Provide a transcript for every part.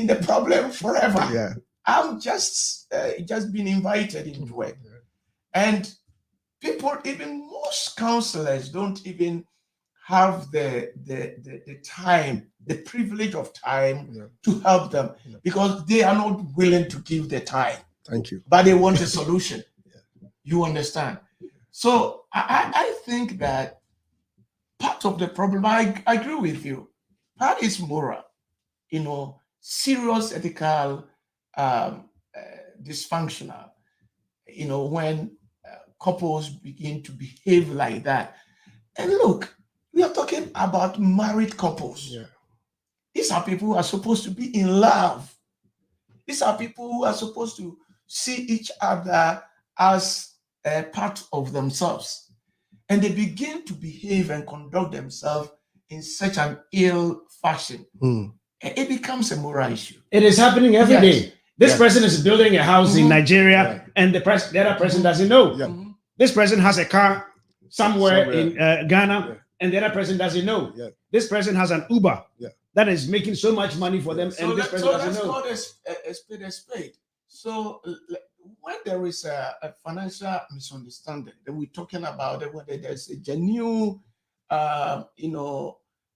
in the problem forever. Yeah. I'm just been invited into it. And people, even most counselors, don't even have the time, the privilege of time to help them because they are not willing to give the time. Thank you. But they want a solution. You understand? So I think that part of the problem, I agree with you, part is moral, serious ethical dysfunctional, when couples begin to behave like that. And look, we are talking about married couples. Yeah. These are people who are supposed to be in love. These are people who are supposed to see each other as a part of themselves. And they begin to behave and conduct themselves in such an ill fashion. It becomes a moral issue. It is happening every day. This person is building a house in Nigeria, and the other person doesn't know. This person has a car somewhere in Ghana, and the other person doesn't know. This person has an Uber that is making so much money for them, and this person doesn't know. So let's call a spade. So when there is a financial misunderstanding that we're talking about, whether there's a genuine,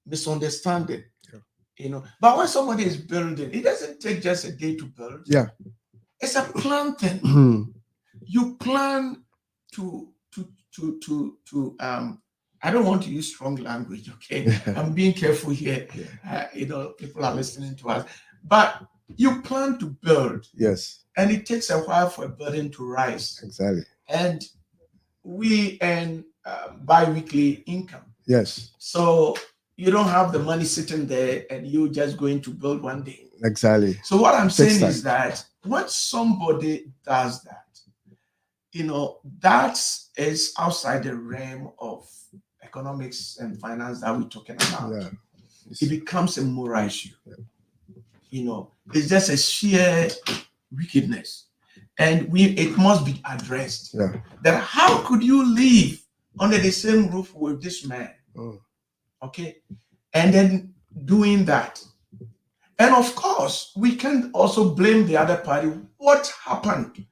misunderstanding, but when somebody is building, it doesn't take just a day to build. Yeah, it's a plan thing. You plan to I don't want to use strong language, okay? I'm being careful here. People are listening to us, but you plan to build. Yes. And it takes a while for a building to rise. Exactly. And we earn bi-weekly income. Yes. So you don't have the money sitting there and you're just going to build one day. Exactly. So what I'm saying is that when somebody does that, that is outside the realm of economics and finance that we're talking about. Yeah. It becomes a moral issue. It's just a sheer wickedness, and it must be addressed. That how could you live under the same roof with this man? Okay, and then doing that, and of course we can also blame the other party. What happened?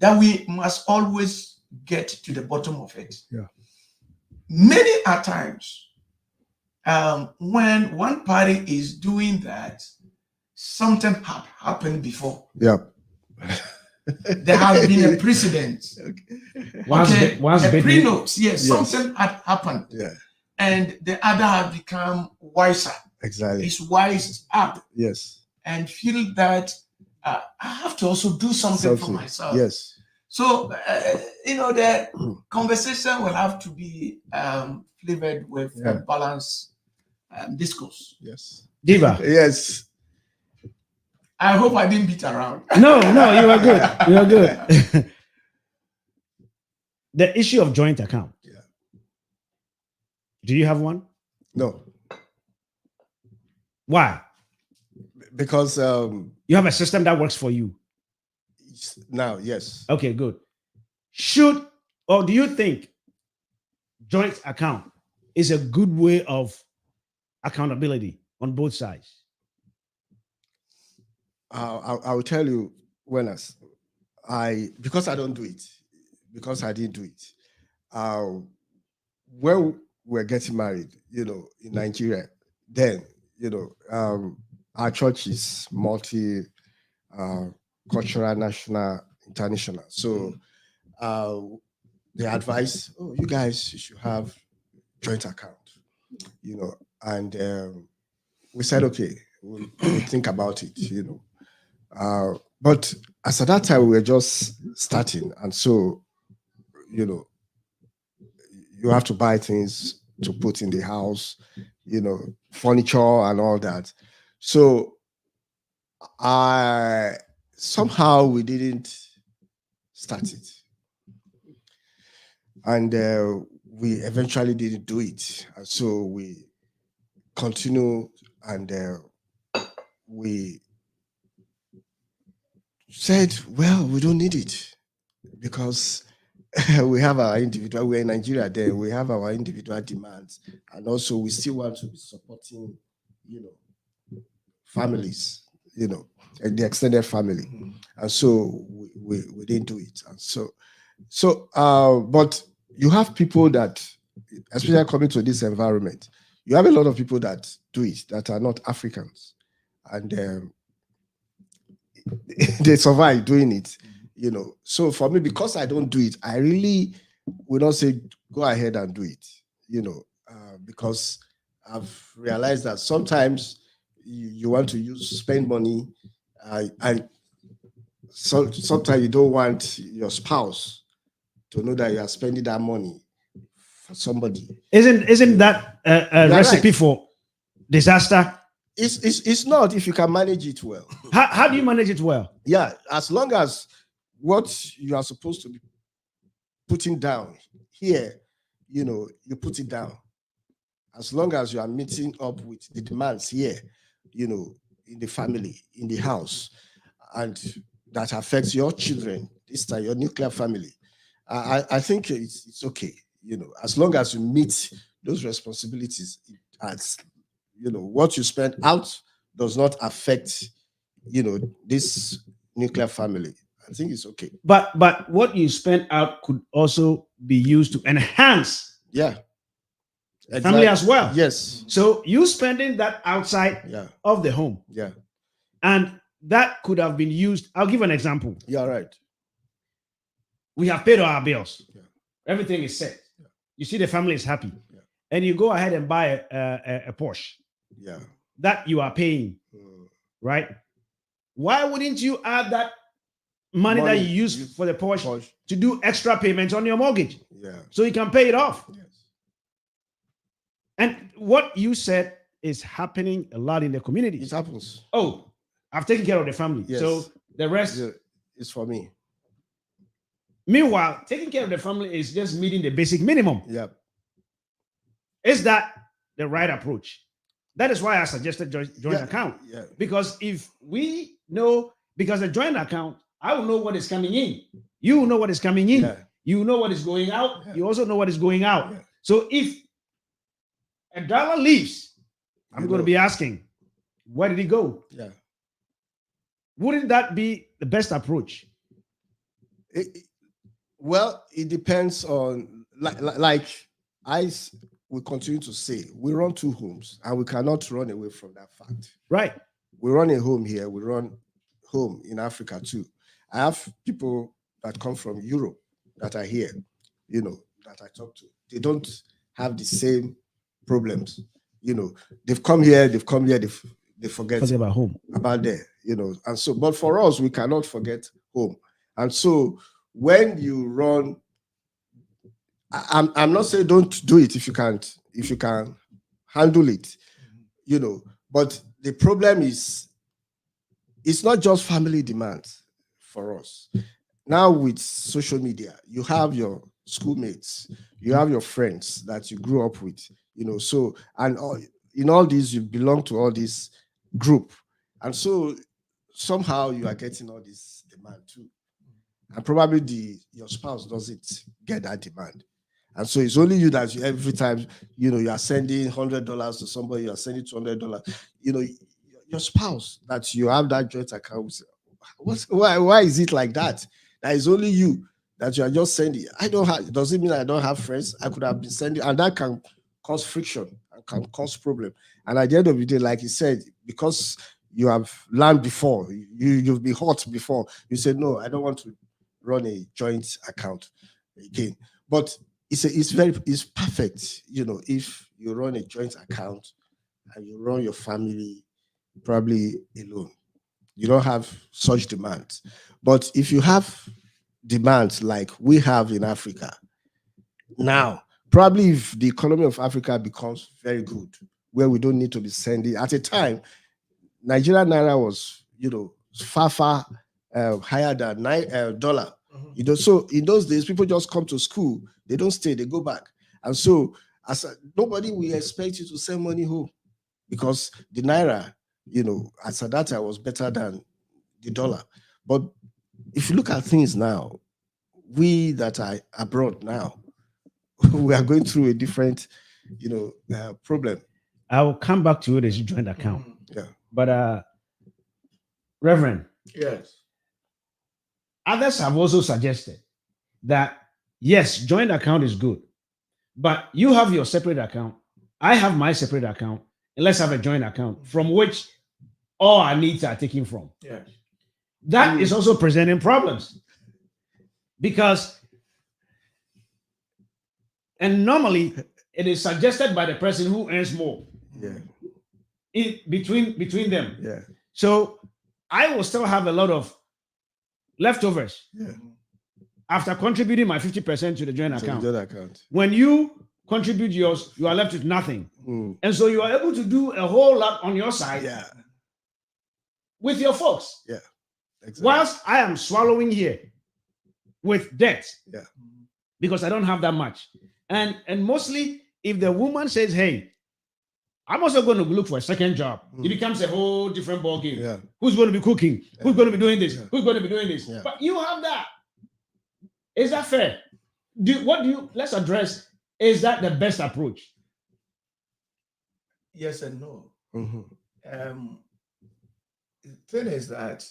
That we must always get to the bottom of it. Many a times when one party is doing that, something had happened before. There has been a precedent. A prenups, yes, something had happened. And the other had become wiser. Exactly. Is wised up. Yes. And feel that I have to also do something for myself. Yes. So, the conversation will have to be flavored with a balanced discourse. Yes. Diva. Yes. I hope I didn't beat around. No, you are good. You are good. The issue of joint account. Yeah. Do you have one? No. Why? Because you have a system that works for you. Now, yes. Okay, good. Do you think joint account is a good way of accountability on both sides? I will tell you because I don't do it, because I didn't do it. When we're getting married, in Nigeria, then, our church is multi cultural, national, international. So they advise, you guys should have joint account, and we said, okay, we'll think about it, but as at that time, we were just starting. And so, you have to buy things to put in the house, furniture and all that. So somehow we didn't start it. And we eventually didn't do it. And so we continue, and we said, well, we don't need it because we have our individual, we're in Nigeria then, we have our individual demands. And also we still want to be supporting, families, the extended family, and so we didn't do it. And but you have people that, especially coming to this environment, you have a lot of people that do it that are not Africans, and they survive doing it, So for me, because I don't do it, I really will not say go ahead and do it, because I've realized that sometimes you want to spend money, and sometimes you don't want your spouse to know that you are spending that money for somebody. Isn't that a recipe for disaster? It's not, if you can manage it well. How do you manage it well? Yeah, as long as what you are supposed to be putting down here, you put it down. As long as you are meeting up with the demands here, in the family, in the house, and that affects your children, this time your nuclear family, I think it's okay. As long as you meet those responsibilities, as what you spend out does not affect, this nuclear family. I think it's okay. But what you spend out could also be used to enhance family as well. Yes. So you spending that outside of the home. Yeah. And that could have been used. I'll give an example. Yeah, right. We have paid all our bills. Yeah. Everything is set. Yeah. You see the family is happy. Yeah. And you go ahead and buy a Porsche. Yeah. That you are paying. Right? Why wouldn't you add that money that you use for the Porsche to do extra payments on your mortgage? Yeah. So you can pay it off. Yes. And what you said is happening a lot in the community. It happens. Oh, I've taken care of the family. Yes. So the rest is for me. Meanwhile, taking care of the family is just meeting the basic minimum. Yeah. Is that the right approach? That is why I suggested joint account. Yeah. Because if we know, because the joint account, I will know what is coming in. You will know what is coming in. Yeah. You know what is going out. Yeah. You also know what is going out. Yeah. So if $1 leaves, I'm going to be asking, where did it go? Yeah. Wouldn't that be the best approach? Well, it depends on, like I will continue to say, we run two homes and we cannot run away from that fact. Right. We run a home here, we run home in Africa too. I have people that come from Europe that are here, that I talk to. They don't have the same problems. They've come here, they forget about home, about there, and so, but for us, we cannot forget home. And so when you run, I'm not saying don't do it if you can handle it, but the problem is, it's not just family demands for us. Now with social media, you have your schoolmates, you have your friends that you grew up with, so, and in all these, you belong to all this group. And so somehow you are getting all this demand too. And probably your spouse doesn't get that demand. And so it's only you that every time, you are sending $100 to somebody, you are sending $200, your spouse that you have that joint account, why is it like that? That is only you that you are just sending. Does it mean I don't have friends? I could have been sending, and that can cause friction and can cause problem. And at the end of the day, like you said, because you have learned before, you've been hurt before, you said, no, I don't want to run a joint account again. But it's perfect, if you run a joint account and you run your family probably alone. You don't have such demands. But if you have demands like we have in Africa, now, probably if the economy of Africa becomes very good, where we don't need to be sending, at a time, Nigerian Naira was, far higher than dollar. So in those days, people just come to school, they don't stay, they go back. And so nobody will expect you to send money home because the Naira, as at that time was better than the dollar. But if you look at things now, we that are abroad now, we are going through a different, problem. I will come back to it as a joint account. Yeah. But Reverend, Yes. others have also suggested that yes, joint account is good, but you have your separate account, I have my separate account, and let's have a joint account from which all our needs are taken from. Yes. That is also presenting problems because, and normally it is suggested by the person who earns more. Yeah. Between them. Yeah. So I will still have a lot of leftovers Yeah. after contributing my 50% to the joint So the account. joint account. When you contribute yours, you are left with nothing. And so you are able to do a whole lot on your side Yeah. with your folks. Yeah. Exactly. Whilst I am swallowing here with debt. Yeah. Because I don't have that much. And mostly if the woman says, hey, I'm also going to look for a second job, it becomes a whole different ballgame. Yeah. Who's going to be cooking? Yeah. Who's going to be doing this? Yeah. Who's going to be doing this? Yeah. But you have that. Is that fair? Let's address, is that the best approach? Yes and no. Mm-hmm. The thing is that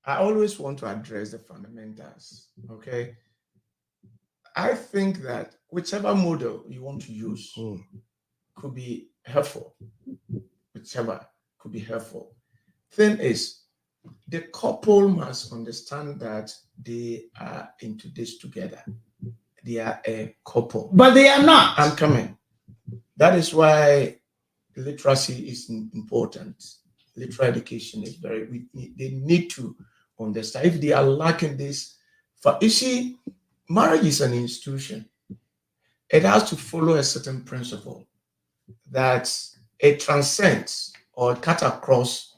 I always want to address the fundamentals. Okay. I think that whichever model you want to use could be helpful. Whichever could be helpful. Thing is, the couple must understand that they are into this together. They are a couple. But they are not. I'm coming. That is why literacy is important. Literal education is they need to understand. If they are lacking this, you see, marriage is an institution. It has to follow a certain principle that it transcends or cut across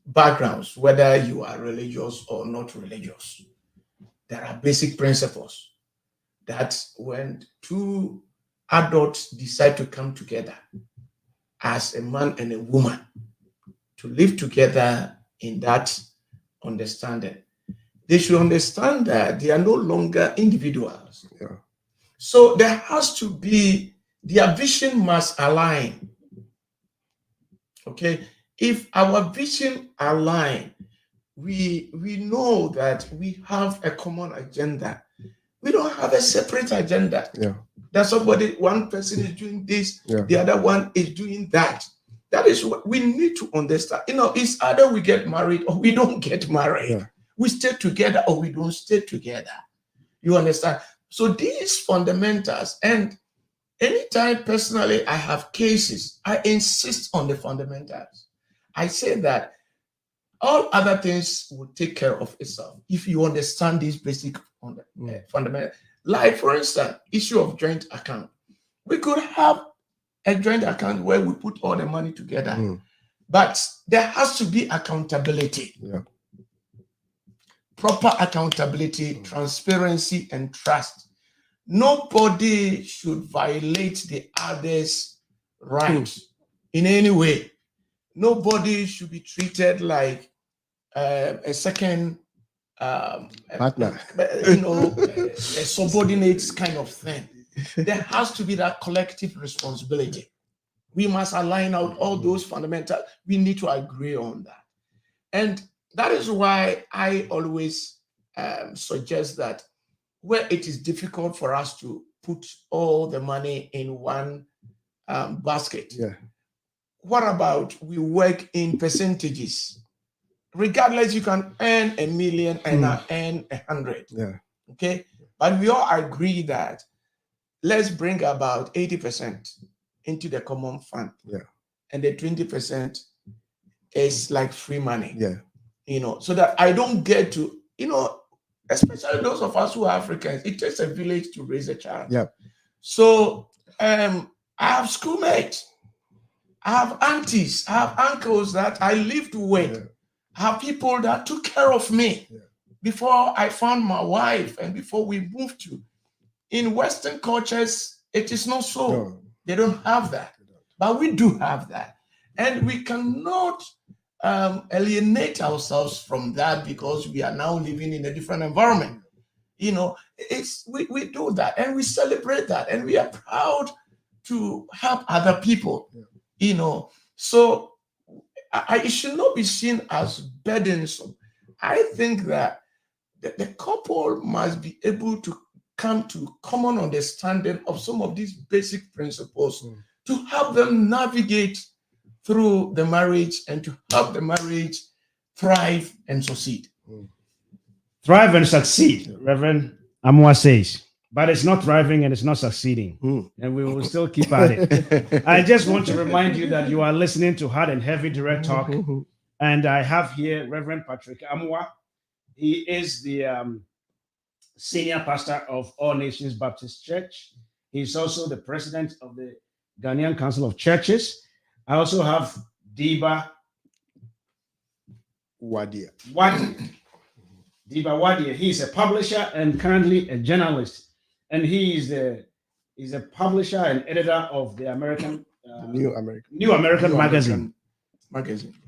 backgrounds, whether you are religious or not religious. There are basic principles that when two adults decide to come together as a man and a woman to live together in that understanding, they should understand that they are no longer individuals. Yeah. So there has to be, their vision must align. Okay, if our vision align, we know that we have a common agenda. We don't have a separate agenda. Yeah. That one person is doing this, yeah. the other one is doing that. That is what we need to understand. It's either we get married or we don't get married. Yeah. We stay together or we don't stay together. You understand? So these fundamentals, and anytime personally I have cases, I insist on the fundamentals. I say that all other things will take care of itself if you understand these basic fundamentals. Like, for instance, issue of joint account. We could have a joint account where we put all the money together, but there has to be accountability. Yeah. Proper accountability, transparency, and trust. Nobody should violate the other's rights in any way. Nobody should be treated like a second partner, a subordinate kind of thing. There has to be that collective responsibility. We must align out all those fundamentals. We need to agree on that. And that is why I always suggest that where it is difficult for us to put all the money in one basket, what about we work in percentages? Regardless, you can earn 1 million and I earn 100. Yeah. Okay. But we all agree that let's bring about 80% into the common fund. Yeah. And the 20% is like free money. Yeah. So that I don't get to, especially those of us who are Africans, it takes a village to raise a child. Yeah. So I have schoolmates, I have aunties, I have uncles that I lived with. Yeah. I have people that took care of me before I found my wife and before we moved to. In Western cultures, it is not so. No. They don't have that. But we do have that. And we cannot alienate ourselves from that because we are now living in a different environment. We do that and we celebrate that and we are proud to help other people. So it should not be seen as burdensome. I think that the couple must be able to come to common understanding of some of these basic principles to help them navigate through the marriage and to help the marriage thrive and succeed. Thrive and succeed, Reverend Amwa says. But it's not thriving and it's not succeeding. And we will still keep at it. I just want to remind you that you are listening to Hard and Heavy Direct Talk. And I have here Reverend Patrick Amwa. He is the senior pastor of All Nations Baptist Church. He's also the president of the Ghanaian Council of Churches. I also have Diba Wadia. Diba Wadia. He's a publisher and currently a journalist. And he is a publisher and editor of the New American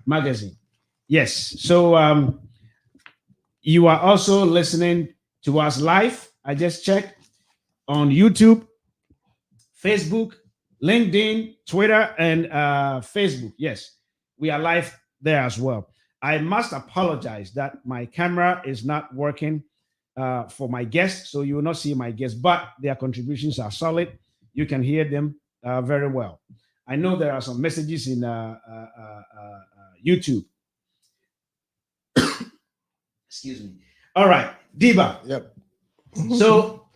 Magazine. Yes. So you are also listening to us live. I just checked on YouTube, Facebook, LinkedIn, Twitter, and Facebook. Yes, we are live there as well. I must apologize that my camera is not working for my guests, so you will not see my guests, but their contributions are solid. You can hear them very well. I know there are some messages in YouTube. Excuse me. All right, Diba. Yep. So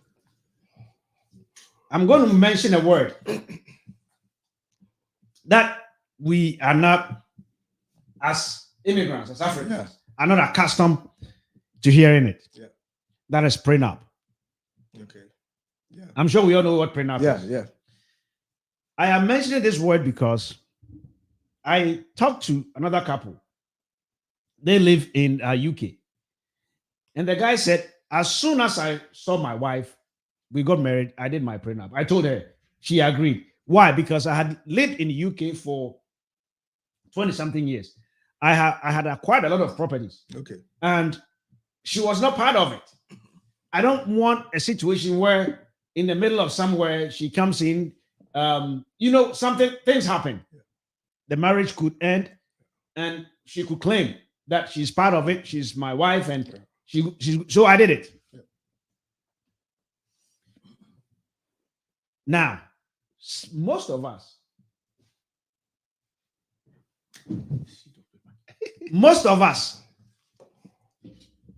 I'm going to mention a word that we are not, as immigrants, as Africans, are not accustomed to hearing it. Yeah. That is prenup. Okay. Yeah. I'm sure we all know what prenup is. Yeah. I am mentioning this word because I talked to another couple. They live in UK. And the guy said, as soon as I saw my wife, we got married, I did my prenup. I told her, she agreed. Why? Because I had lived in the UK for 20-something years. I had acquired a lot of properties. Okay. And she was not part of it. I don't want a situation where in the middle of somewhere she comes in, things happen. The marriage could end and she could claim that she's part of it. She's my wife and so I did it. Now, most of us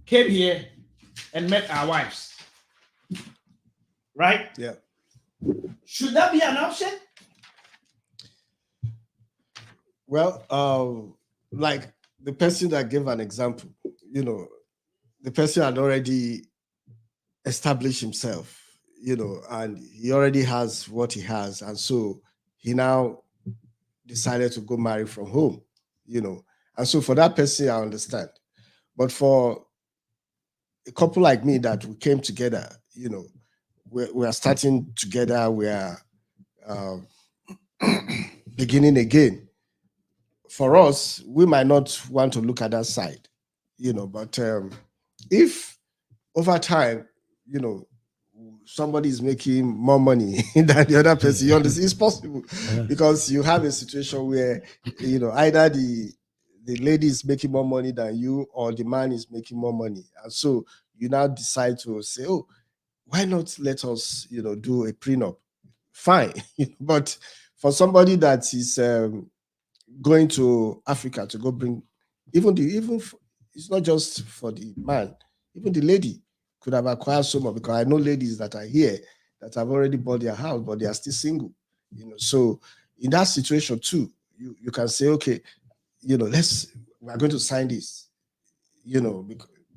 came here and met our wives. Right? Yeah. Should that be an option? Well, like the person that gave an example, the person had already established himself, and he already has what he has. And so he now decided to go marry from home, And so for that person, I understand. But for a couple like me that we came together, we are starting together, we are beginning again. For us, we might not want to look at that side, but if over time, somebody is making more money than the other person, you understand, it's possible because you have a situation where, either the lady is making more money than you or the man is making more money. And so you now decide to say, oh, why not let us, do a prenup? Fine. But for somebody that is going to Africa to go bring, it's not just for the man, even the lady could have acquired so much, because I know ladies that are here that have already bought their house, but they are still single. So in that situation too, you can say, okay, we are going to sign this,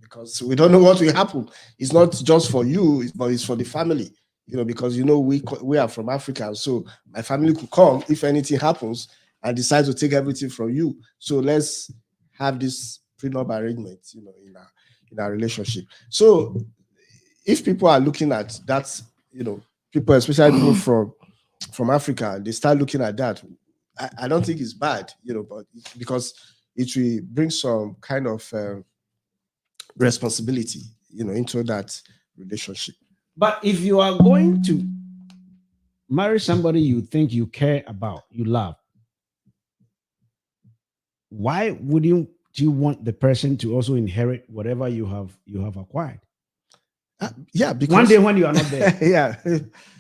because we don't know what will happen. It's not just for you, but it's for the family, because we are from Africa, so my family could come if anything happens and decide to take everything from you. So let's have this prenup arrangement, in our relationship. So if people are looking at that, people, especially people from Africa, they start looking at that, I don't think it's bad, but because it will bring some kind of responsibility, into that relationship. But if you are going to marry somebody you think you care about, you love, why wouldn't you want the person to also inherit whatever you have acquired? Yeah, because One day when you are not there. yeah,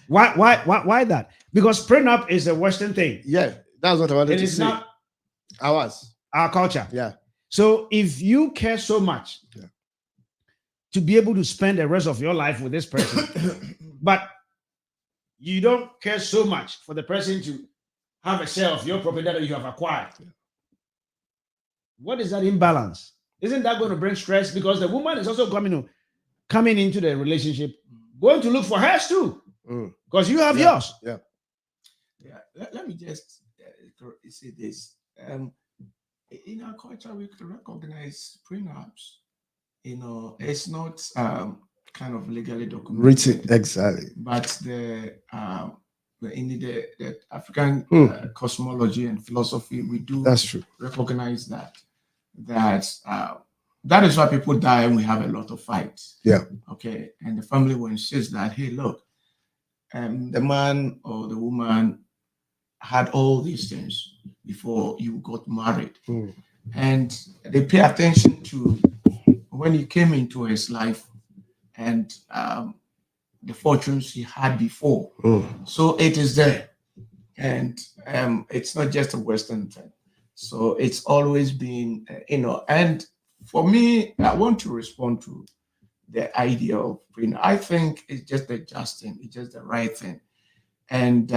Why that? Because prenup is a Western thing. yeah, that's what I wanted It to is say. not Ours. our culture. Yeah, So if you care so much to be able to spend the rest of your life with this person, but you don't care so much for the person to have a share of your property that you have acquired, what is that imbalance? Isn't that going to bring stress? Because the woman is also coming into the relationship, going to look for hers too, because you have yours. Yeah. Let me just say this. In our culture, we can recognize prenups. It's not kind of legally documented. Written, exactly. But the African cosmology and philosophy, we do That's true. recognize that that is why people die and we have a lot of fights. Yeah. Okay. And the family will insist that, hey, look, the man or the woman had all these things before you got married. And they pay attention to when he came into his life and the fortunes he had before. So it is there. And it's not just a Western thing. So it's always been, and for me, I want to respond to the idea of prenup. I think it's just the just thing. It's just the right thing. And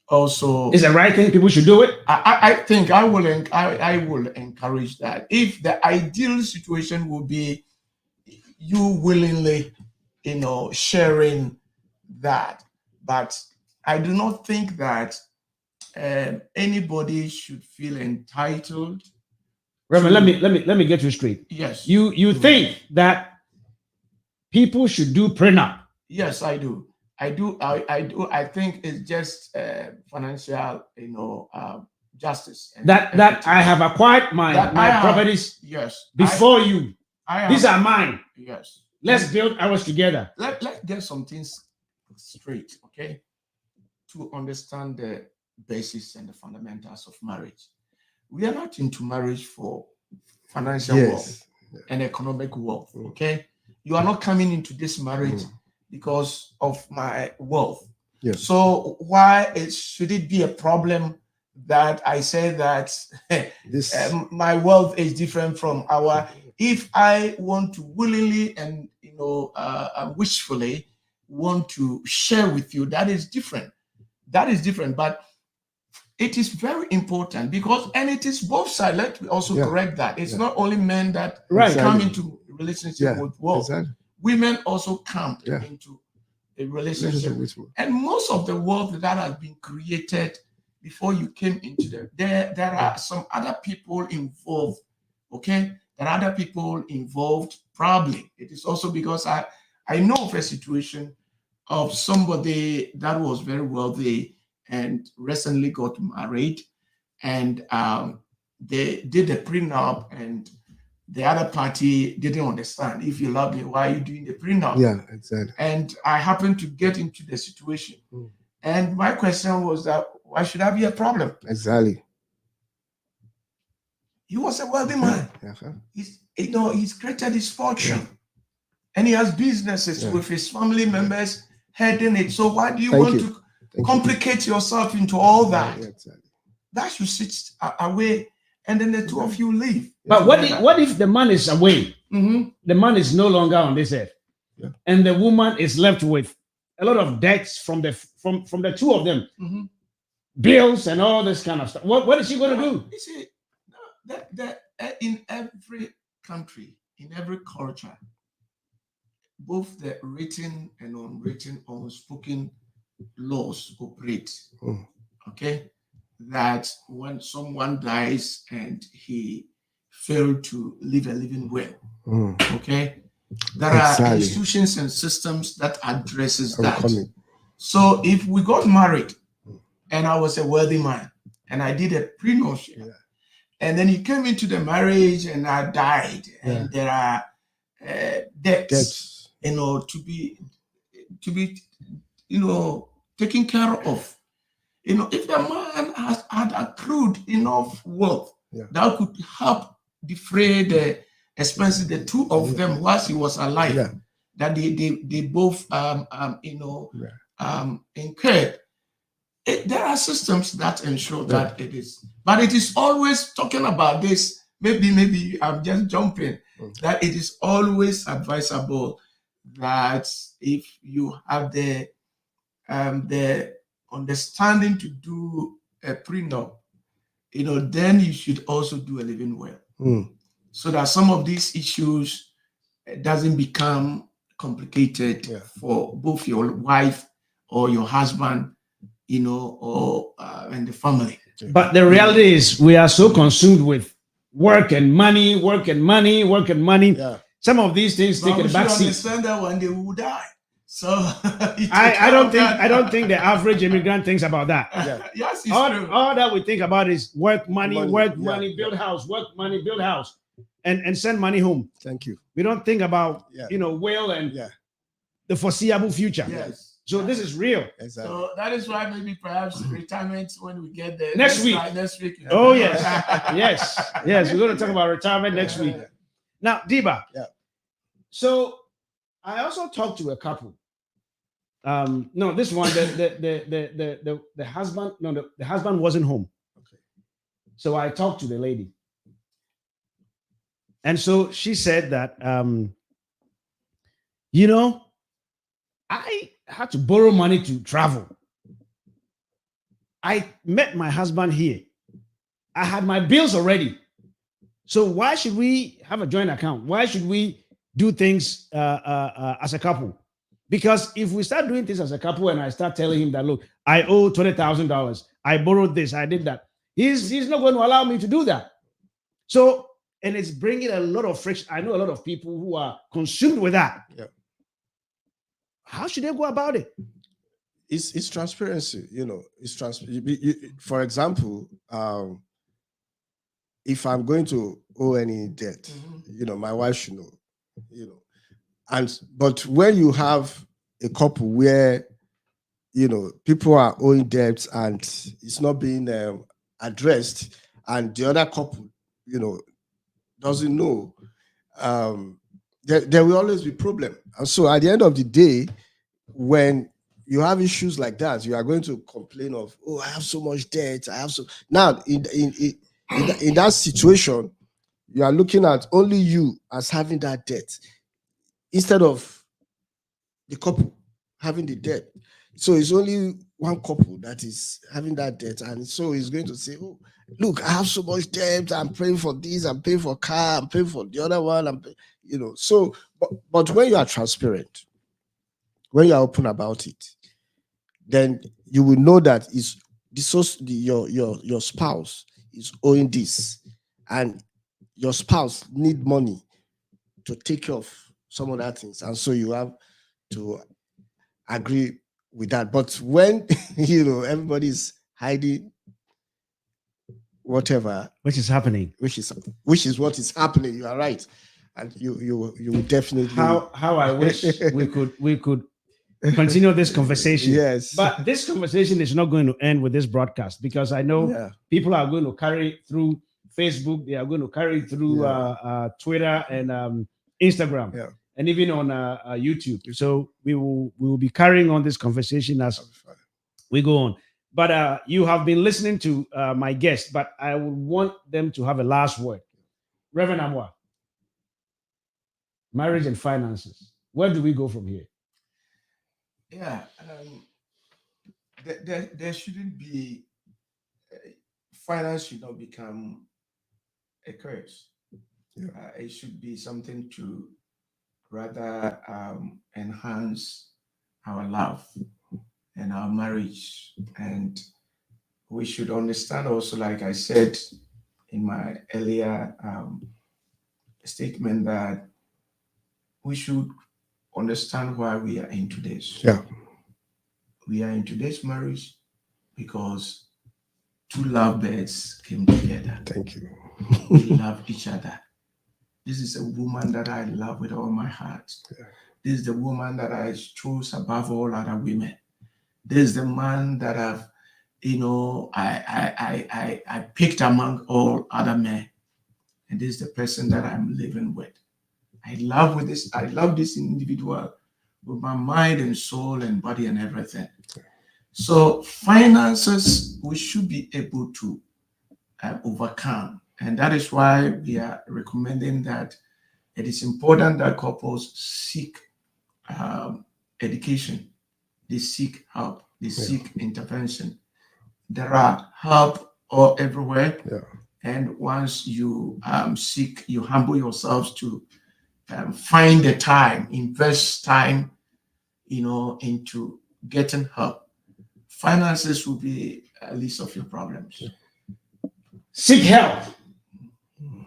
also, it's the right thing. People should do it. I think I will encourage that. If the ideal situation would be you willingly, sharing that, but I do not think that anybody should feel entitled. Reverend, let me get you straight. Yes. You think that people should do prenup? Yes, I do. I do. I think it's just financial, justice. That I have acquired my properties. Yes. Before you. These are mine. Yes. Let's build ours together. Let's get some things straight, okay? To understand the basis and the fundamentals of marriage. We are not into marriage for financial wealth and economic wealth, okay? You are not coming into this marriage because of my wealth. Yes. So why should it be a problem that I say that my wealth is different from our? If I want to willingly and wishfully want to share with you, that is different. That is different. But it is very important because, and it is both sides. Let me also correct that. It's not only men that come into relationship with wealth. Exactly. Women also come into a relationship with wealth. And most of the wealth that has been created before you came into there are some other people involved. Okay, there are other people involved. Probably it is also because I know of a situation of somebody that was very wealthy and recently got married, and they did a prenup, and the other party didn't understand. If you love me, why are you doing the prenup? Yeah, exactly. And I happened to get into the situation. And my question was that, why should that be a problem? Exactly. He was a wealthy man. He's created his fortune. And he has businesses with his family members heading it. So why do you want to complicate yourself into all that? Exactly. That should sit away, and then the two of you leave. But what if the man is away? The man is no longer on this earth, and the woman is left with a lot of debts from the two of them, bills and all this kind of stuff. What is she going to do? You see, in every country, in every culture, both the written and unwritten, unspoken laws operate. Okay, that when someone dies and he failed to leave a living will, okay, there are institutions and systems that addresses that. So if we got married and I was a wealthy man and I did a prenuptial, and then he came into the marriage and I died, and there are debts, to be taken care of. If the man has had accrued enough wealth that could help defray the expenses, the two of them whilst he was alive, that they both incurred. There are systems that ensure that it is, but it is always talking about this. Maybe I'm just jumping. That it is always advisable that if you have the understanding to do a prenup, then you should also do a living will, so that some of these issues doesn't become complicated for both your wife or your husband, or and the family. But the reality is, we are so consumed with work and money, work and money, work and money. Some of these things take a backseat. Understand that one day we will die. So I don't think the average immigrant thinks about that. Yes, it's true. All that we think about is work, money, build house, work, money, build house, and send money home. Thank you. We don't think about will and the foreseeable future. Yes. So this is real. Exactly. So that is why maybe perhaps retirement when we get there next week. Oh yes, yes. We're going to talk about retirement next week. Now, Diba. So I also talked to a couple. No, this one, the husband. No, the husband wasn't home. Okay. So I talked to the lady, and so she said that, I had to borrow money to travel. I met my husband here. I had my bills already. So why should we have a joint account? Why should we do things as a couple? Because if we start doing things as a couple and I start telling him that, look, I owe $20,000, I borrowed this, I did that, he's not going to allow me to do that. So, and it's bringing a lot of friction. I know a lot of people who are consumed with that. How should they go about it? It's transparency, It's for example, if I'm going to owe any debt, my wife should know, but when you have a couple where, people are owing debts and it's not being addressed, and the other couple, doesn't know, there will always be problem. And so at the end of the day, when you have issues like that, you are going to complain of, oh, I have so much debt. Now in that situation, you are looking at only you as having that debt instead of the couple having the debt. So it's only one couple that is having that debt, and so he's going to say, oh, look, I have so much debt. I'm paying for this. I'm paying for car. I'm paying for the other one. So, but when you are transparent, when you are open about it, then you will know that your spouse is owing this, and your spouse need money to take care of some of that things, and so you have to agree with that. But when everybody's hiding whatever, which is happening, which is what is happening, you are right, and you will definitely. How I wish we could continue this conversation. Yes, but this conversation is not going to end with this broadcast, because I know people are going to carry through Facebook, they are going to carry through Twitter and Instagram, and even on YouTube. So we will be carrying on this conversation as we go on. But you have been listening to my guest, but I would want them to have a last word. Reverend Amwa, marriage and finances. Where do we go from here? Yeah, there shouldn't be, finance should not become a curse. It should be something to rather enhance our love and our marriage. And we should understand also, like I said in my earlier statement, that we should understand why we are into this. We are into this marriage because two lovebirds came together. Thank you. We love each other. This is a woman that I love with all my heart. This is the woman that I chose above all other women. This is the man that I've I picked among all other men, and this is the person that I'm living with. I love this individual with my mind and soul and body and everything. So finances, we should be able to overcome. And that is why we are recommending that it is important that couples seek education, they seek help, they seek intervention. There are help all everywhere. Yeah. And once you seek, you humble yourselves to find the time, invest time, into getting help. Finances will be a least of your problems. Seek help.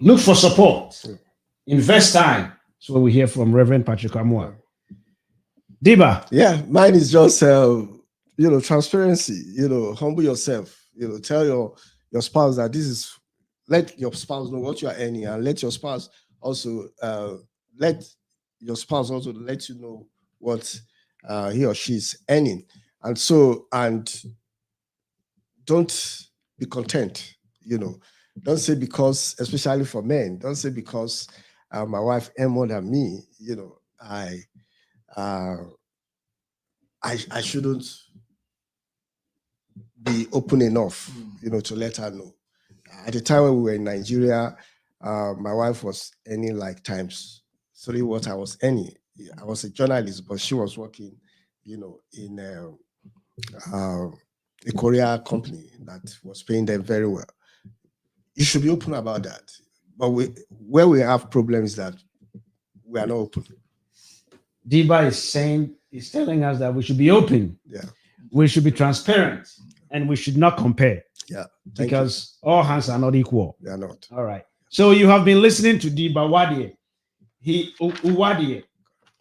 Look for support. Invest time. That's what we hear from Reverend Patrick Amwa. Diba. Yeah, mine is just transparency. Humble yourself. Tell your spouse that let your spouse know what you are earning, and let your spouse also let you know what he or she is earning. And don't be content. Don't say because, especially for men, don't say because my wife earns more than me, I shouldn't be open enough, to let her know. At the time when we were in Nigeria, my wife was earning like times 3 what I was earning. I was a journalist, but she was working, in a Korea company that was paying them very well. You should be open about that. But where we have problems that we are not open. Diba is telling us that we should be open. Yeah. We should be transparent, and we should not compare. Yeah. Because all hands are not equal. They are not. All right. So you have been listening to Diba Wadie. Uwadie.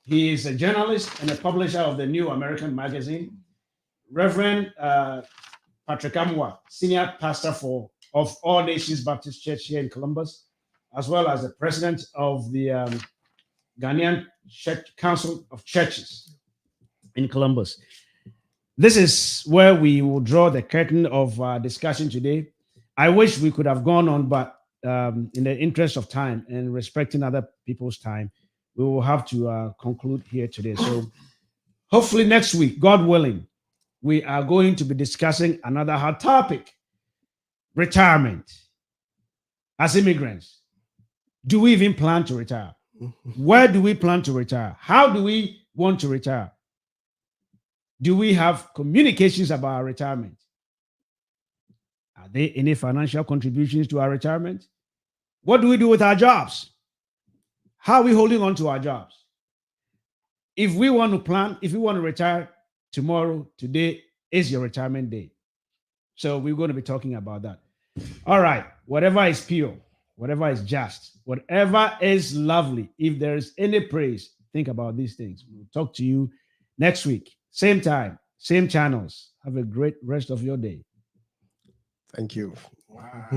He is a journalist and a publisher of the New American Magazine. Reverend Patrick Amwa, senior pastor of All Nations Baptist Church here in Columbus, as well as the president of the Ghanaian Council of Churches in Columbus. This is where we will draw the curtain of our discussion today. I wish we could have gone on, but in the interest of time and respecting other people's time, we will have to conclude here today. So hopefully next week, God willing, we are going to be discussing another hot topic: retirement. As immigrants, do we even plan to retire? Where do we plan to retire? How do we want to retire? Do we have communications about our retirement? Are there any financial contributions to our retirement? What do we do with our jobs? How are we holding on to our jobs? If we want to plan, if we want to retire tomorrow, today is your retirement day. So we're going to be talking about that. All right. Whatever is pure, whatever is just, whatever is lovely, if there is any praise, think about these things. We'll talk to you next week. Same time, same channels. Have a great rest of your day. Thank you. Wow.